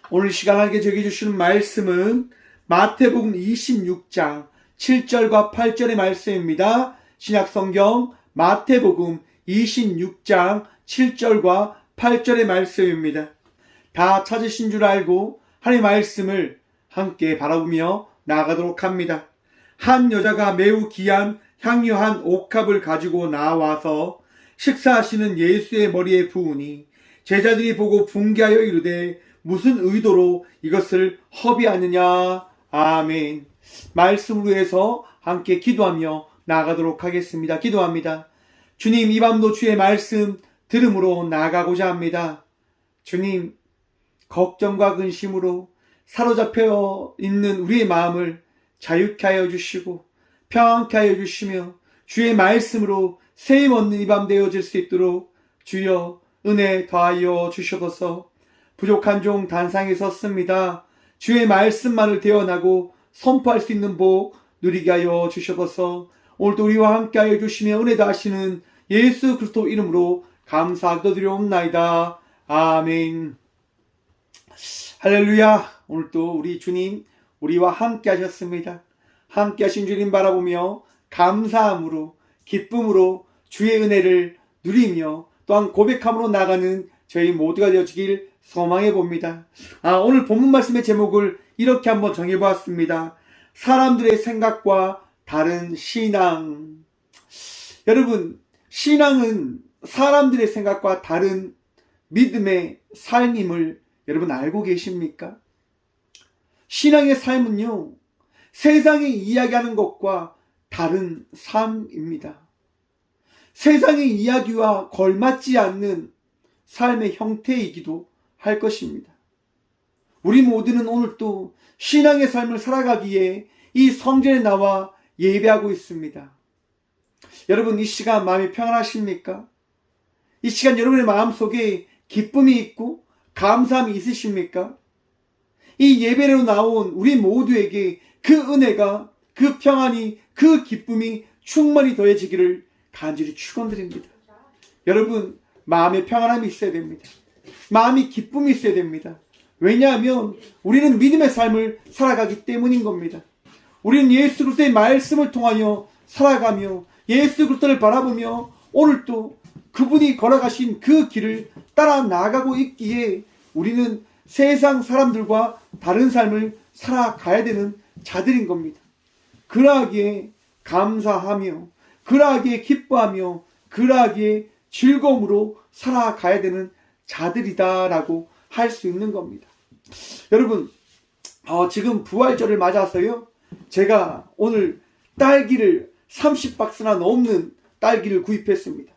오늘 시간 함께 저기 주시는 말씀은 마태복음 26장 7절과 8절의 말씀입니다. 신약성경 마태복음 26장 7절과 8절의 말씀입니다. 다 찾으신 줄 알고 하나님의 말씀을 함께 바라보며 나아가도록 합니다. 한 여자가 매우 귀한 향유한 옥합을 가지고 나와서 식사하시는 예수의 머리에 부으니 제자들이 보고 분개하여 이르되 무슨 의도로 이것을 허비하느냐. 아멘. 말씀으로 해서 함께 기도하며 나아가도록 하겠습니다. 기도합니다. 주님, 이 밤도 주의 말씀 들음으로 나아가고자 합니다. 주님, 걱정과 근심으로 사로잡혀 있는 우리의 마음을 자유케 하여 주시고 평안케 하여 주시며 주의 말씀으로 세임 얻는 이 밤 되어질 수 있도록 주여 은혜 더하여 주셔서 부족한 종 단상에 섰습니다. 주의 말씀만을 대언하고 선포할 수 있는 복 누리게 하여 주셔서 오늘도 우리와 함께 하여 주시며 은혜 더하시는 예수 그리스도 이름으로 감사드리옵나이다. 아멘. 할렐루야. 오늘도 우리 주님 우리와 함께 하셨습니다. 함께 하신 주님 바라보며 감사함으로 기쁨으로 주의 은혜를 누리며 또한 고백함으로 나가는 저희 모두가 되어지길 소망해 봅니다. 오늘 본문 말씀의 제목을 이렇게 한번 정해보았습니다. 사람들의 생각과 다른 신앙. 여러분, 신앙은 사람들의 생각과 다른 믿음의 삶임을 여러분 알고 계십니까? 신앙의 삶은요, 세상이 이야기하는 것과 다른 삶입니다. 세상의 이야기와 걸맞지 않는 삶의 형태이기도 할 것입니다. 우리 모두는 오늘도 신앙의 삶을 살아가기에 이 성전에 나와 예배하고 있습니다. 여러분, 이 시간 마음이 평안하십니까? 이 시간 여러분의 마음속에 기쁨이 있고 감사함이 있으십니까? 이 예배로 나온 우리 모두에게 그 은혜가, 그 평안이, 그 기쁨이 충만히 더해지기를 간절히 축원드립니다. 여러분, 마음에 평안함이 있어야 됩니다. 마음이 기쁨이 있어야 됩니다. 왜냐하면 우리는 믿음의 삶을 살아가기 때문인 겁니다. 우리는 예수 그리스도의 말씀을 통하여 살아가며 예수 그리스도를 바라보며 오늘도 그분이 걸어가신 그 길을 따라 나아가고 있기에 우리는 세상 사람들과 다른 삶을 살아가야 되는 자들인 겁니다. 그러하기에 감사하며 그러하기에 기뻐하며 그러하기에 즐거움으로 살아가야 되는 자들이다라고 할 수 있는 겁니다. 여러분, 지금 부활절을 맞아서요, 제가 오늘 딸기를 30박스나 넘는 딸기를 구입했습니다.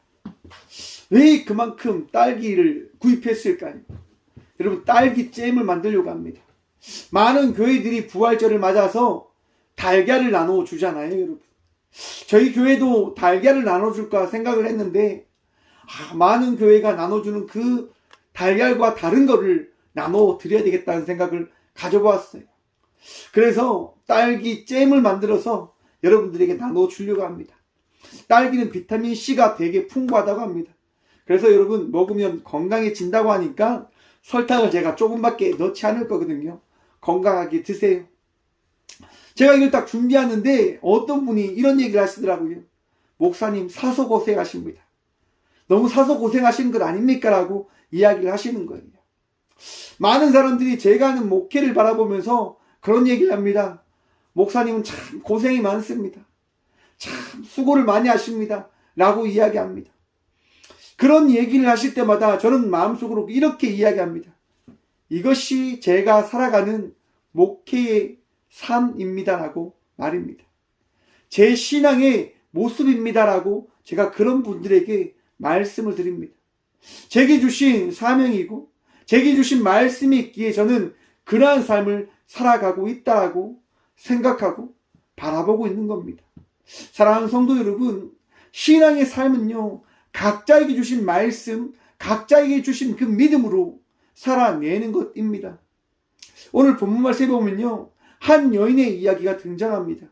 왜 그만큼 딸기를 구입했을까요? 여러분, 딸기 잼을 만들려고 합니다. 많은 교회들이 부활절을 맞아서 달걀을 나눠 주잖아요, 여러분. 저희 교회도 달걀을 나눠줄까 생각을 했는데 많은 교회가 나눠주는 그 달걀과 다른 거를 나눠 드려야 되겠다는 생각을 가져보았어요. 그래서 딸기 잼을 만들어서 여러분들에게 나눠 주려고 합니다. 딸기는 비타민C가 되게 풍부하다고 합니다. 그래서 여러분 먹으면 건강해진다고 하니까 설탕을 제가 조금밖에 넣지 않을 거거든요. 건강하게 드세요. 제가 이걸 딱 준비하는데 어떤 분이 이런 얘기를 하시더라고요. 목사님, 사서 고생하십니다. 너무 사서 고생하시는 것 아닙니까? 라고 이야기를 하시는 거예요. 많은 사람들이 제가 하는 목회를 바라보면서 그런 얘기를 합니다. 목사님은 참 고생이 많습니다. 참 수고를 많이 하십니다. 라고 이야기합니다. 그런 얘기를 하실 때마다 저는 마음속으로 이렇게 이야기합니다. 이것이 제가 살아가는 목회의 삶입니다라고 말입니다. 제 신앙의 모습입니다라고 제가 그런 분들에게 말씀을 드립니다. 제게 주신 사명이고 제게 주신 말씀이 있기에 저는 그러한 삶을 살아가고 있다라고 생각하고 바라보고 있는 겁니다. 사랑하는 성도 여러분, 신앙의 삶은요, 각자에게 주신 말씀, 각자에게 주신 그 믿음으로 살아내는 것입니다. 오늘 본문 말씀에 보면요, 한 여인의 이야기가 등장합니다.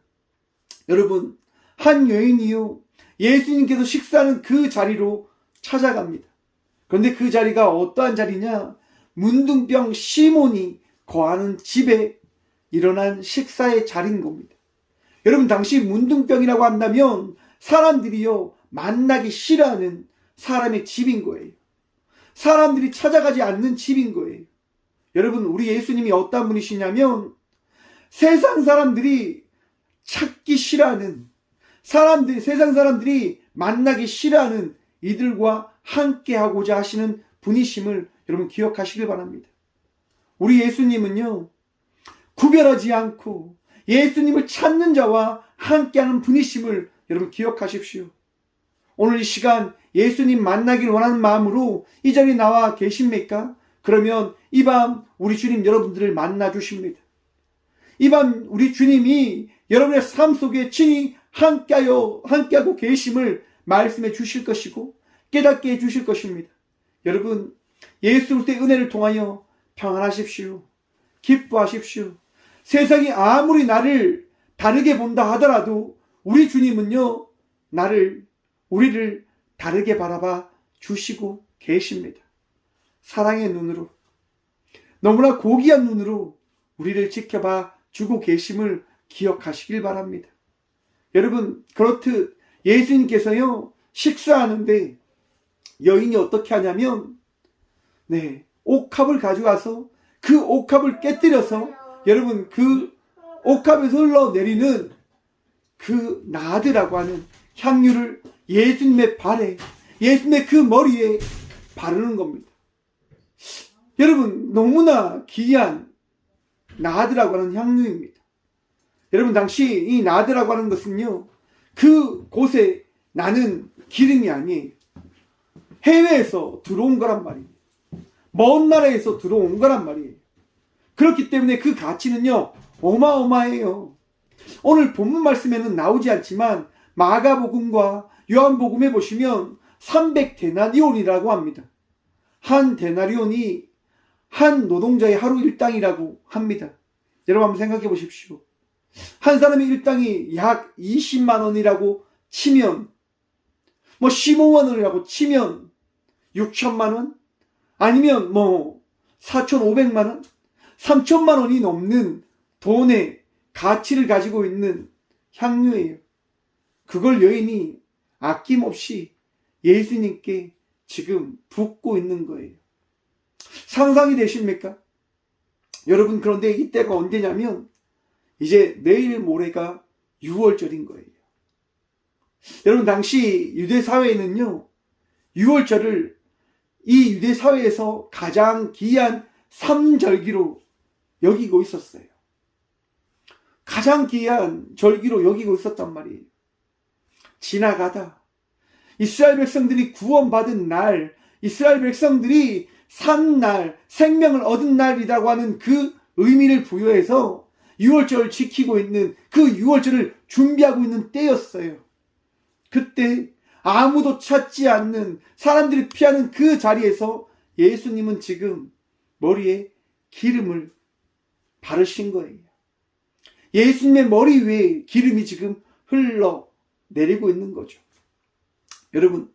여러분, 한 여인이요, 예수님께서 식사하는 그 자리로 찾아갑니다. 그런데 그 자리가 어떠한 자리냐? 문둥병 시몬이 거하는 집에 일어난 식사의 자리인 겁니다. 여러분, 당시 문둥병이라고 한다면 사람들이요 만나기 싫어하는 사람의 집인 거예요. 사람들이 찾아가지 않는 집인 거예요. 여러분, 우리 예수님이 어떤 분이시냐면 세상 사람들이 찾기 싫어하는 세상 사람들이 만나기 싫어하는 이들과 함께 하고자 하시는 분이심을 여러분 기억하시길 바랍니다. 우리 예수님은요 구별하지 않고 예수님을 찾는 자와 함께하는 분이심을 여러분 기억하십시오. 오늘 이 시간 예수님 만나길 원하는 마음으로 이 자리에 나와 계십니까? 그러면 이 밤 우리 주님 여러분들을 만나 주십니다. 이 밤 우리 주님이 여러분의 삶 속에 친히 함께하고 계심을 말씀해 주실 것이고 깨닫게 해 주실 것입니다. 여러분, 예수 그리스도의 은혜를 통하여 평안하십시오. 기뻐하십시오. 세상이 아무리 나를 다르게 본다 하더라도 우리 주님은요 우리를 다르게 바라봐 주시고 계십니다. 사랑의 눈으로, 너무나 고귀한 눈으로 우리를 지켜봐 주고 계심을 기억하시길 바랍니다. 여러분, 그렇듯 예수님께서요 식사하는데 여인이 어떻게 하냐면 옥합을 가져와서 그 옥합을 깨뜨려서 여러분 그 옥합에서 흘러내리는 그 나드라고 하는 향유를 예수님의 발에, 예수님의 그 머리에 바르는 겁니다. 여러분, 너무나 귀한 나드라고 하는 향유입니다. 여러분, 당시 이 나드라고 하는 것은요 그 곳에 나는 기름이 아니에요. 해외에서 들어온 거란 말이에요. 먼 나라에서 들어온 거란 말이에요. 그렇기 때문에 그 가치는요 어마어마해요. 오늘 본문 말씀에는 나오지 않지만 마가복음과 요한복음에 보시면 300데나리온이라고 합니다. 한 데나리온이 한 노동자의 하루 일당이라고 합니다. 여러분 한번 생각해 보십시오. 한 사람의 일당이 약 20만 원이라고 치면 15만 원이라고 치면 6천만 원? 아니면 4,500만 원? 3천만 원이 넘는 돈의 가치를 가지고 있는 향유예요. 그걸 여인이 아낌없이 예수님께 지금 붓고 있는 거예요. 상상이 되십니까? 여러분, 그런데 이때가 언제냐면 이제 내일 모레가 6월절인 거예요. 여러분, 당시 유대 사회에는요 6월절을 이 유대 사회에서 가장 귀한 삼절기로 여기고 있었어요. 가장 귀한 절기로 여기고 있었단 말이에요. 지나가다 이스라엘 백성들이 구원받은 날, 이스라엘 백성들이 산 날, 생명을 얻은 날이라고 하는 그 의미를 부여해서 6월절을 지키고 있는, 그 6월절을 준비하고 있는 때였어요. 그때 아무도 찾지 않는, 사람들이 피하는 그 자리에서 예수님은 지금 머리에 기름을 바르신 거예요. 예수님의 머리 위에 기름이 지금 흘러내리고 있는 거죠. 여러분,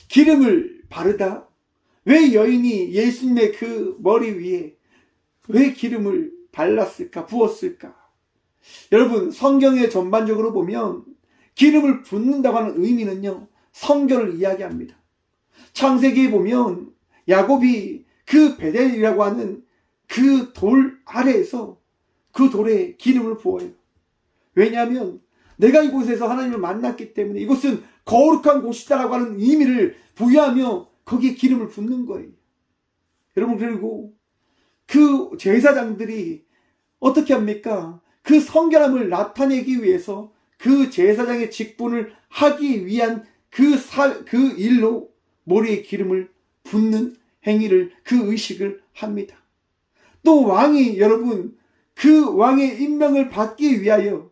기름을 바르다, 왜 여인이 예수님의 그 머리 위에 왜 기름을 발랐을까, 부었을까? 여러분, 성경에 전반적으로 보면 기름을 붓는다고 하는 의미는요 성결을 이야기합니다. 창세기에 보면 야곱이 그 베델이라고 하는 그 돌 아래에서 그 돌에 기름을 부어요. 왜냐하면 내가 이곳에서 하나님을 만났기 때문에 이곳은 거룩한 곳이다라고 하는 의미를 부여하며 거기에 기름을 붓는 거예요. 여러분, 그리고 그 제사장들이 어떻게 합니까? 그 성결함을 나타내기 위해서 그 제사장의 직분을 하기 위한 그 일로 머리에 기름을 붓는 행위를, 그 의식을 합니다. 또 왕이, 여러분, 그 왕의 임명을 받기 위하여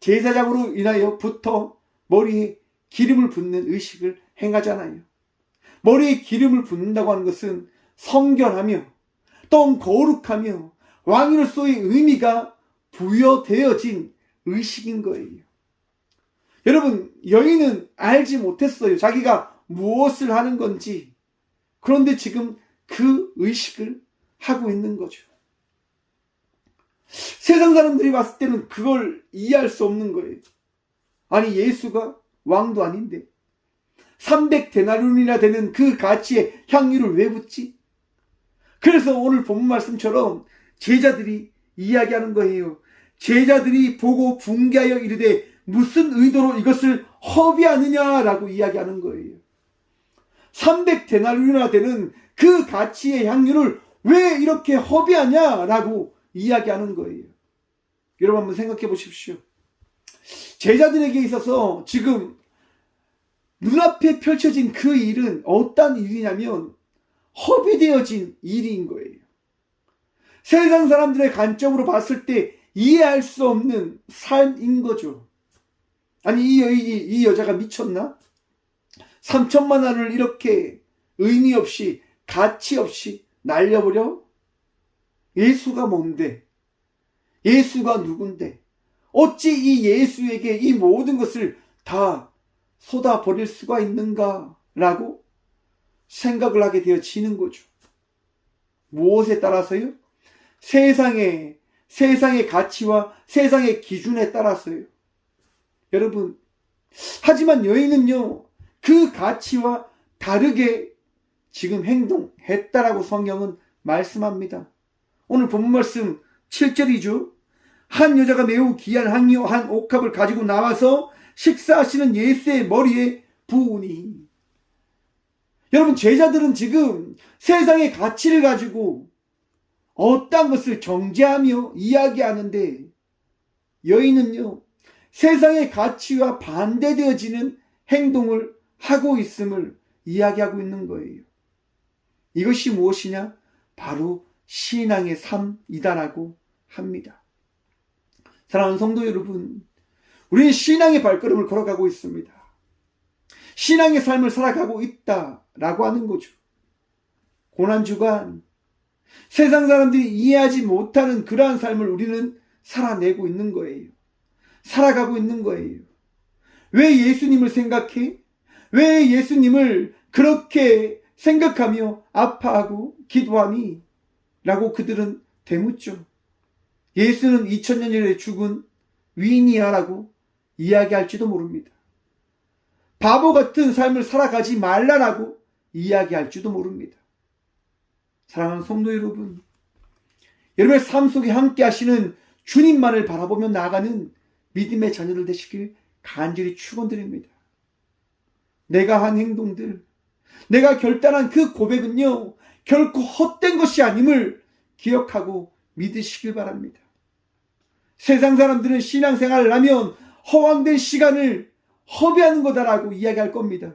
제사장으로 인하여부터 머리에 기름을 붓는 의식을 행하잖아요. 머리에 기름을 붓는다고 하는 것은 성결하며 또 거룩하며 왕으로서의 의미가 부여되어진 의식인 거예요. 여러분, 여인은 알지 못했어요. 자기가 무엇을 하는 건지. 그런데 지금 그 의식을 하고 있는 거죠. 세상 사람들이 봤을 때는 그걸 이해할 수 없는 거예요. 아니, 예수가 왕도 아닌데 300데나리온이나 되는 그 가치의 향유를 왜 붓지? 그래서 오늘 본문 말씀처럼 제자들이 이야기하는 거예요. 제자들이 보고 붕괴하여 이르되 무슨 의도로 이것을 허비하느냐라고 이야기하는 거예요. 300데나리온이나 되는 그 가치의 향유를 왜 이렇게 허비하냐라고 이야기하는 거예요. 여러분 한번 생각해 보십시오. 제자들에게 있어서 지금 눈앞에 펼쳐진 그 일은 어떤 일이냐면 허비되어진 일인 거예요. 세상 사람들의 관점으로 봤을 때 이해할 수 없는 삶인 거죠. 아니, 이 여자가 미쳤나? 3천만 원을 이렇게 의미 없이 가치 없이 날려버려? 예수가 뭔데? 예수가 누군데? 어찌 이 예수에게 이 모든 것을 다 쏟아버릴 수가 있는가? 라고 생각을 하게 되어지는 거죠. 무엇에 따라서요? 세상의 가치와 세상의 기준에 따라서요. 여러분, 하지만 여인은요, 그 가치와 다르게 지금 행동했다라고 성경은 말씀합니다. 오늘 본문 말씀 7절이죠. 한 여자가 매우 귀한 향유 한 옥합을 가지고 나와서 식사하시는 예수의 머리에 부으니. 여러분, 제자들은 지금 세상의 가치를 가지고 어떤 것을 정죄하며 이야기하는데, 여인은요, 세상의 가치와 반대되어지는 행동을 하고 있음을 이야기하고 있는 거예요. 이것이 무엇이냐? 바로 신앙의 삶이다라고 합니다. 사랑하는 성도 여러분, 우리는 신앙의 발걸음을 걸어가고 있습니다. 신앙의 삶을 살아가고 있다라고 하는 거죠. 고난주간 세상 사람들이 이해하지 못하는 그러한 삶을 우리는 살아내고 있는 거예요. 살아가고 있는 거예요. 왜 예수님을 생각해? 왜 예수님을 그렇게 생각하며 아파하고 기도하니? 라고 그들은 되묻죠. 예수는 2000년 전에 죽은 위인이야라고 이야기할지도 모릅니다. 바보 같은 삶을 살아가지 말라라고 이야기할지도 모릅니다. 사랑하는 성도 여러분, 여러분의 삶 속에 함께 하시는 주님만을 바라보며 나아가는 믿음의 자녀들 되시길 간절히 축원드립니다. 내가 한 행동들, 내가 결단한 그 고백은요, 결코 헛된 것이 아님을 기억하고 믿으시길 바랍니다. 세상 사람들은 신앙생활을 하면 허황된 시간을 허비하는 거다라고 이야기할 겁니다.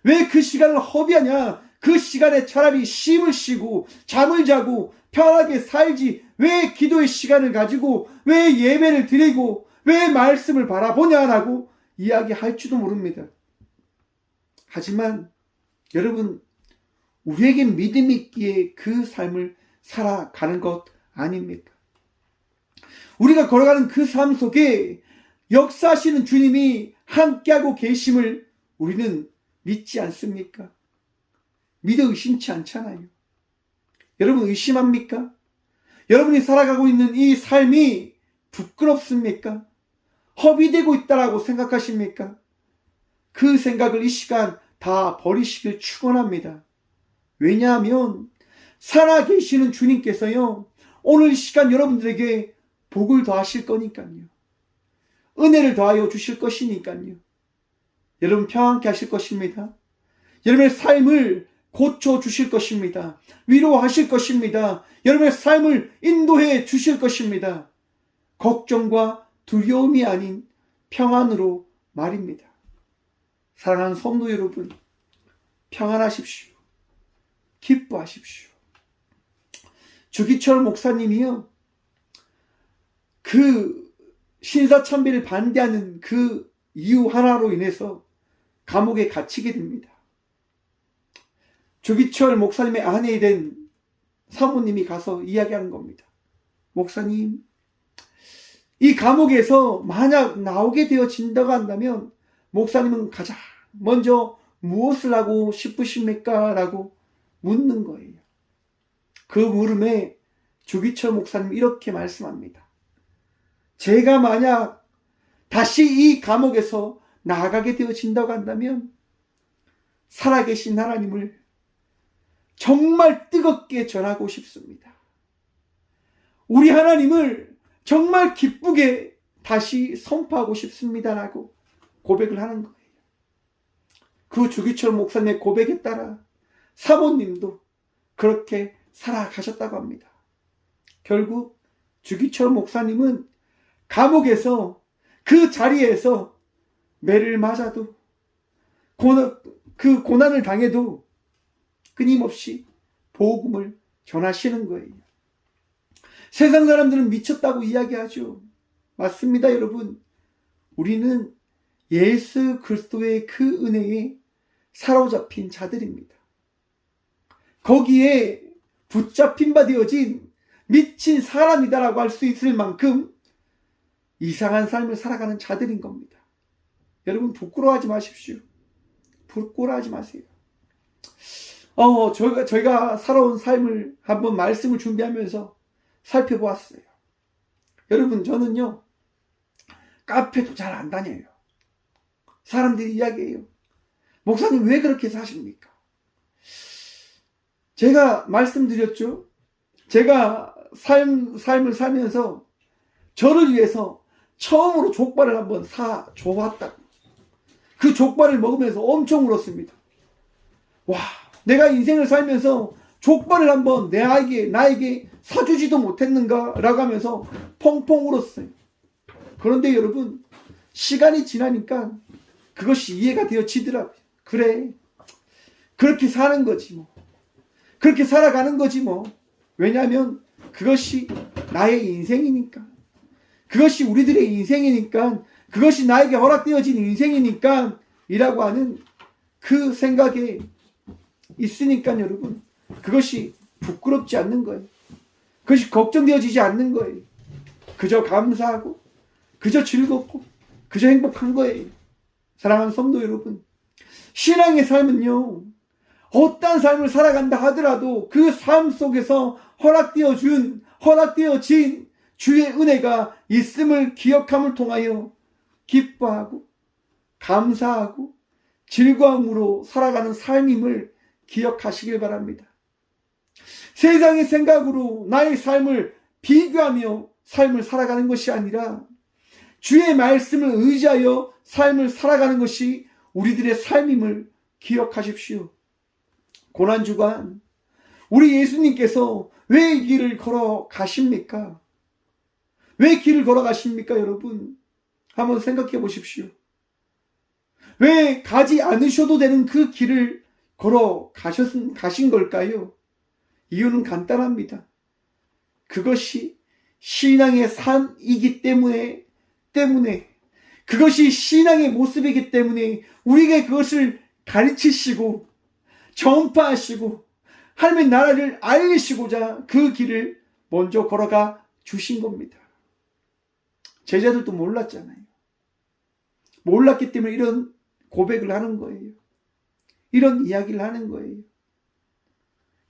왜 그 시간을 허비하냐? 그 시간에 차라리 쉼을 쉬고 잠을 자고 편하게 살지, 왜 기도의 시간을 가지고, 왜 예배를 드리고, 왜 말씀을 바라보냐라고 이야기할지도 모릅니다. 하지만 여러분, 우리에게 믿음이 있기에 그 삶을 살아가는 것 아닙니까? 우리가 걸어가는 그 삶 속에 역사하시는 주님이 함께하고 계심을 우리는 믿지 않습니까? 믿어 의심치 않잖아요. 여러분, 의심합니까? 여러분이 살아가고 있는 이 삶이 부끄럽습니까? 허비되고 있다라고 생각하십니까? 그 생각을 이 시간 다 버리시길 축원합니다. 왜냐하면 살아계시는 주님께서요, 오늘 이 시간 여러분들에게 복을 더하실 거니까요. 은혜를 더하여 주실 것이니까요. 여러분 평안케 하실 것입니다. 여러분의 삶을 고쳐 주실 것입니다. 위로하실 것입니다. 여러분의 삶을 인도해 주실 것입니다. 걱정과 두려움이 아닌 평안으로 말입니다. 사랑하는 성도 여러분, 평안하십시오. 기뻐하십시오. 주기철 목사님이요, 그 신사참배를 반대하는 그 이유 하나로 인해서 감옥에 갇히게 됩니다. 주기철 목사님의 아내에 된 사모님이 가서 이야기하는 겁니다. 목사님, 이 감옥에서 만약 나오게 되어진다고 한다면 목사님은 가장 먼저 무엇을 하고 싶으십니까? 라고 묻는 거예요. 그 물음에 주기철 목사님 이렇게 말씀합니다. 제가 만약 다시 이 감옥에서 나가게 되어진다고 한다면 살아계신 하나님을 정말 뜨겁게 전하고 싶습니다. 우리 하나님을 정말 기쁘게 다시 선포하고 싶습니다라고 고백을 하는 거예요. 그 주기철 목사님의 고백에 따라 사모님도 그렇게 살아가셨다고 합니다. 결국 주기철 목사님은 감옥에서 그 자리에서 매를 맞아도 그 고난을 당해도 끊임없이 복음을 전하시는 거예요. 세상 사람들은 미쳤다고 이야기하죠. 맞습니다, 여러분. 우리는 예수 그리스도의 그 은혜에 사로잡힌 자들입니다. 거기에 붙잡힌 바 되어진 미친 사람이다라고 할 수 있을 만큼 이상한 삶을 살아가는 자들인 겁니다. 여러분 부끄러워하지 마십시오. 부끄러워하지 마세요. 저희가 살아온 삶을 한번 말씀을 준비하면서 살펴보았어요. 여러분 저는요 카페도 잘 안 다녀요. 사람들이 이야기해요. 목사님 왜 그렇게 사십니까? 제가 말씀드렸죠. 제가 삶을 살면서 저를 위해서 처음으로 족발을 한번 사 줘봤다. 그 족발을 먹으면서 엄청 울었습니다. 와, 내가 인생을 살면서 족발을 한번 나에게 사주지도 못했는가? 라고 하면서 펑펑 울었어요. 그런데 여러분, 시간이 지나니까 그것이 이해가 되어지더라고요. 그래, 그렇게 사는 거지 뭐. 그렇게 살아가는 거지 뭐. 왜냐하면 그것이 나의 인생이니까. 그것이 우리들의 인생이니까. 그것이 나에게 허락되어진 인생이니까 이라고 하는 그 생각에 있으니까 여러분, 그것이 부끄럽지 않는 거예요. 그것이 걱정되어지지 않는 거예요. 그저 감사하고 그저 즐겁고 그저 행복한 거예요. 사랑하는 성도 여러분, 신앙의 삶은요, 어떠한 삶을 살아간다 하더라도 그 삶 속에서 허락되어진 주의 은혜가 있음을 기억함을 통하여 기뻐하고 감사하고 즐거움으로 살아가는 삶임을 기억하시길 바랍니다. 세상의 생각으로 나의 삶을 비교하며 삶을 살아가는 것이 아니라 주의 말씀을 의지하여 삶을 살아가는 것이 우리들의 삶임을 기억하십시오. 고난주간 우리 예수님께서 왜 이 길을 걸어가십니까? 왜 길을 걸어가십니까, 여러분? 한번 생각해 보십시오. 왜 가지 않으셔도 되는 그 길을 가신 걸까요? 이유는 간단합니다. 그것이 신앙의 삶이기 때문에 그것이 신앙의 모습이기 때문에 우리에게 그것을 가르치시고 전파하시고 하나님의 나라를 알리시고자 그 길을 먼저 걸어가 주신 겁니다. 제자들도 몰랐잖아요. 몰랐기 때문에 이런 고백을 하는 거예요. 이런 이야기를 하는 거예요.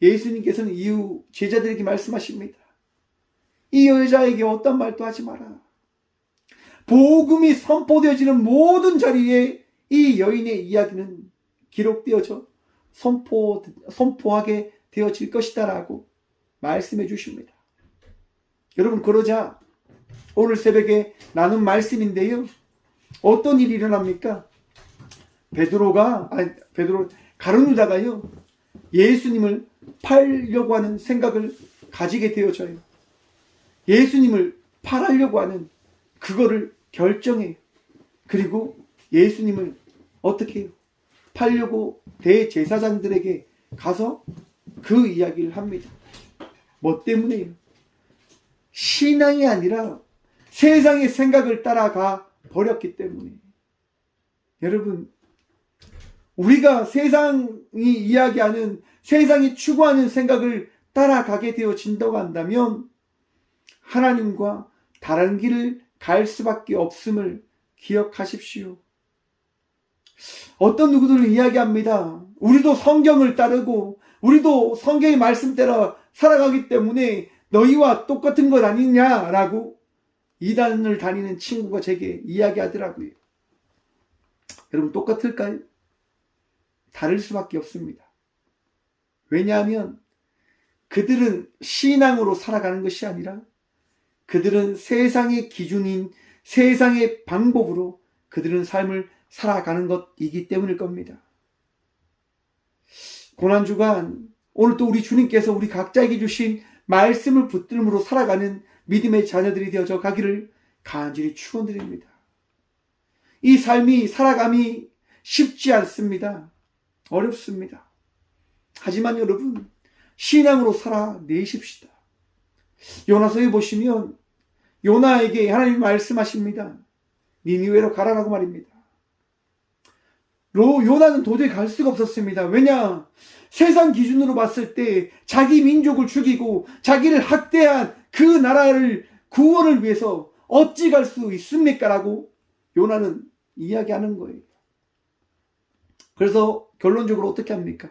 예수님께서는 이후 제자들에게 말씀하십니다. 이 여자에게 어떤 말도 하지 마라. 복음이 선포되어지는 모든 자리에 이 여인의 이야기는 기록되어져 선포하게 되어질 것이다 라고 말씀해 주십니다. 여러분, 그러자 오늘 새벽에 나눈 말씀인데요, 어떤 일이 일어납니까? 가룟 유다가요, 예수님을 팔려고 하는 생각을 가지게 되어져요. 예수님을 팔으려고 하는 그거를 결정해요. 그리고 예수님을 어떻게 해요? 팔려고 대제사장들에게 가서 그 이야기를 합니다. 뭐 때문에요? 신앙이 아니라 세상의 생각을 따라가 버렸기 때문에. 여러분, 우리가 세상이 이야기하는, 세상이 추구하는 생각을 따라가게 되어진다고 한다면 하나님과 다른 길을 갈 수밖에 없음을 기억하십시오. 어떤 누구들은 이야기합니다. 우리도 성경을 따르고 우리도 성경의 말씀대로 살아가기 때문에 너희와 똑같은 것 아니냐라고 이단을 다니는 친구가 제게 이야기하더라고요. 여러분, 똑같을까요? 다를 수밖에 없습니다. 왜냐하면 그들은 신앙으로 살아가는 것이 아니라 그들은 세상의 기준인 세상의 방법으로 그들은 삶을 살아가는 것이기 때문일 겁니다. 고난주간 오늘 또 우리 주님께서 우리 각자에게 주신 말씀을 붙들므로 살아가는 믿음의 자녀들이 되어져 가기를 간절히 축원드립니다. 이 삶이 살아감이 쉽지 않습니다. 어렵습니다. 하지만 여러분, 신앙으로 살아내십시다. 요나서에 보시면 요나에게 하나님이 말씀하십니다. 니느웨로 가라라고 말입니다. 요나는 도저히 갈 수가 없었습니다. 왜냐? 세상 기준으로 봤을 때 자기 민족을 죽이고 자기를 학대한 그 나라를 구원을 위해서 어찌 갈 수 있습니까? 라고 요나는 이야기하는 거예요. 그래서 결론적으로 어떻게 합니까?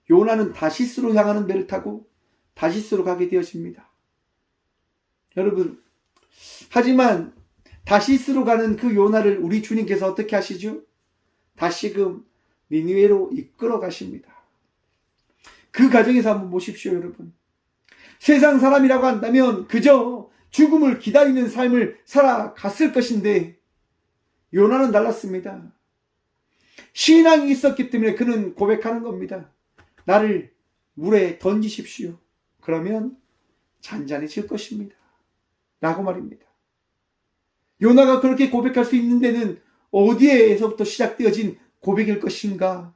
요나는 다시스로 향하는 배를 타고 다시스로 가게 되어집니다. 여러분, 하지만 다시스로 가는 그 요나를 우리 주님께서 어떻게 하시죠? 다시금 니느웨로 이끌어 가십니다. 그 과정에서 한번 보십시오, 여러분. 세상 사람이라고 한다면 그저 죽음을 기다리는 삶을 살아갔을 것인데 요나는 달랐습니다. 신앙이 있었기 때문에 그는 고백하는 겁니다. 나를 물에 던지십시오. 그러면 잔잔해질 것입니다. 라고 말입니다. 요나가 그렇게 고백할 수 있는 데는 어디에서부터 시작되어진 고백일 것인가?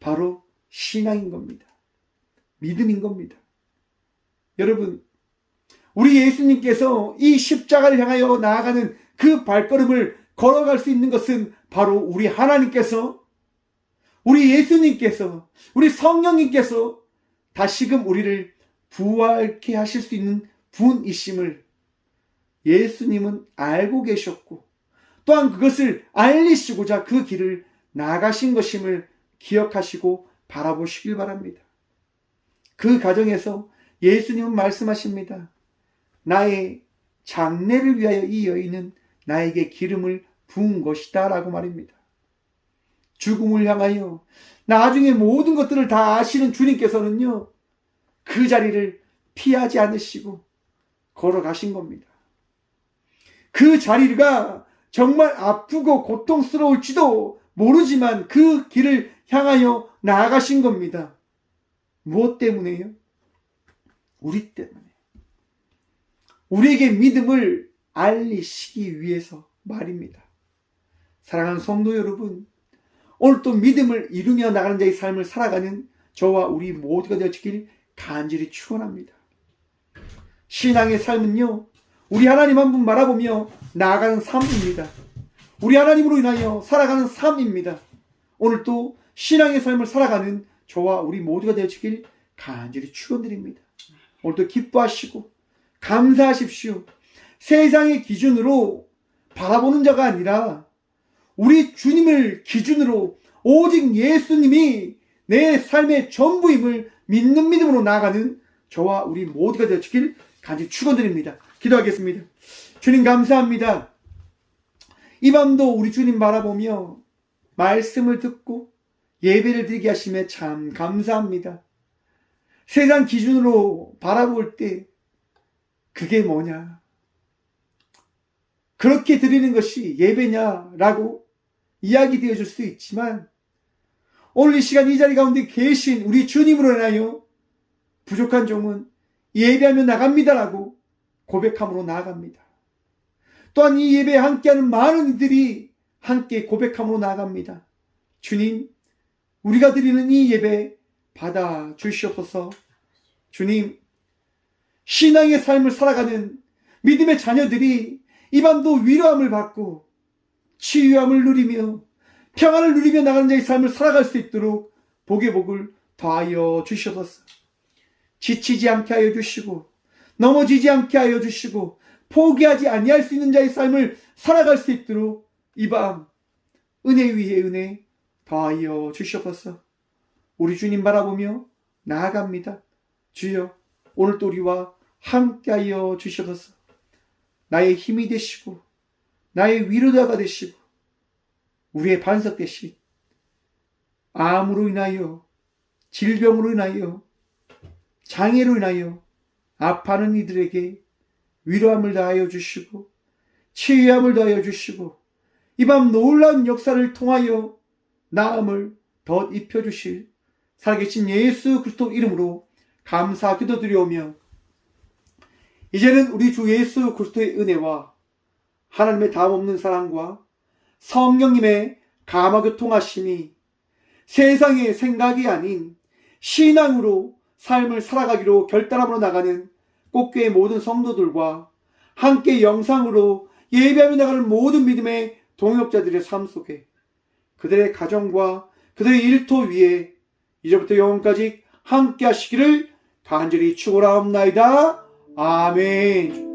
바로 신앙인 겁니다. 믿음인 겁니다. 여러분, 우리 예수님께서 이 십자가를 향하여 나아가는 그 발걸음을 걸어갈 수 있는 것은 바로 우리 하나님께서, 우리 예수님께서, 우리 성령님께서 다시금 우리를 부활케 하실 수 있는 분이심을 예수님은 알고 계셨고 또한 그것을 알리시고자 그 길을 나가신 것임을 기억하시고 바라보시길 바랍니다. 그 과정에서 예수님은 말씀하십니다. 나의 장래를 위하여 이 여인은 나에게 기름을 부은 것이다 라고 말입니다. 죽음을 향하여 나중에 모든 것들을 다 아시는 주님께서는요, 그 자리를 피하지 않으시고 걸어가신 겁니다. 그 자리가 정말 아프고 고통스러울지도 모르지만 그 길을 향하여 나아가신 겁니다. 무엇 때문에요? 우리 때문에. 우리에게 믿음을 알리시기 위해서 말입니다. 사랑하는 성도 여러분, 오늘 또 믿음을 이루며 나가는 자의 삶을 살아가는 저와 우리 모두가 되어지길 간절히 축원합니다. 신앙의 삶은요, 우리 하나님 한 분 바라보며 나아가는 삶입니다. 우리 하나님으로 인하여 살아가는 삶입니다. 오늘 또 신앙의 삶을 살아가는 저와 우리 모두가 되어지길 간절히 축원드립니다. 오늘도 기뻐하시고 감사하십시오. 세상의 기준으로 바라보는 자가 아니라 우리 주님을 기준으로 오직 예수님이 내 삶의 전부임을 믿는 믿음으로 나아가는 저와 우리 모두가 되어지길 간절히 축원드립니다. 기도하겠습니다. 주님 감사합니다. 이 밤도 우리 주님 바라보며 말씀을 듣고 예배를 드리게 하심에 참 감사합니다. 세상 기준으로 바라볼 때 그게 뭐냐? 그렇게 드리는 것이 예배냐라고 이야기 되어줄 수 있지만 오늘 이 시간 이 자리 가운데 계신 우리 주님으로 인하여 부족한 종은 예배하며 나갑니다라고 고백함으로 나아갑니다. 또한 이 예배에 함께하는 많은 이들이 함께 고백함으로 나아갑니다. 주님, 우리가 드리는 이 예배 받아 주시옵소서. 주님, 신앙의 삶을 살아가는 믿음의 자녀들이 이 밤도 위로함을 받고 치유함을 누리며 평안을 누리며 나가는 자의 삶을 살아갈 수 있도록 복의 복을 더하여 주시옵소서. 지치지 않게 하여 주시고 넘어지지 않게 하여 주시고 포기하지 아니할 수 있는 자의 삶을 살아갈 수 있도록 이 밤 은혜 위에 은혜 더하여 주시옵소서. 우리 주님 바라보며 나아갑니다. 주여, 오늘도 우리와 함께하여 주시옵소서. 나의 힘이 되시고 나의 위로자가 되시고 우리의 반석 되신 암으로 인하여 질병으로 인하여 장애로 인하여 아파하는 이들에게 위로함을 다하여 주시고 치유함을 다하여 주시고 이 밤 놀라운 역사를 통하여 나음을 더 입혀주실 살아계신 예수 그리스도 이름으로 감사 기도드리오며 이제는 우리 주 예수 그리스도의 은혜와 하나님의 다음없는 사랑과 성령님의 감화교통하심이 세상의 생각이 아닌 신앙으로 삶을 살아가기로 결단함으로 나가는 꽃교회 모든 성도들과 함께 영상으로 예배하며 나가는 모든 믿음의 동역자들의 삶 속에 그들의 가정과 그들의 일터 위에 이제부터 영원까지 함께 하시기를 간절히 축원하옵나이다. 아멘.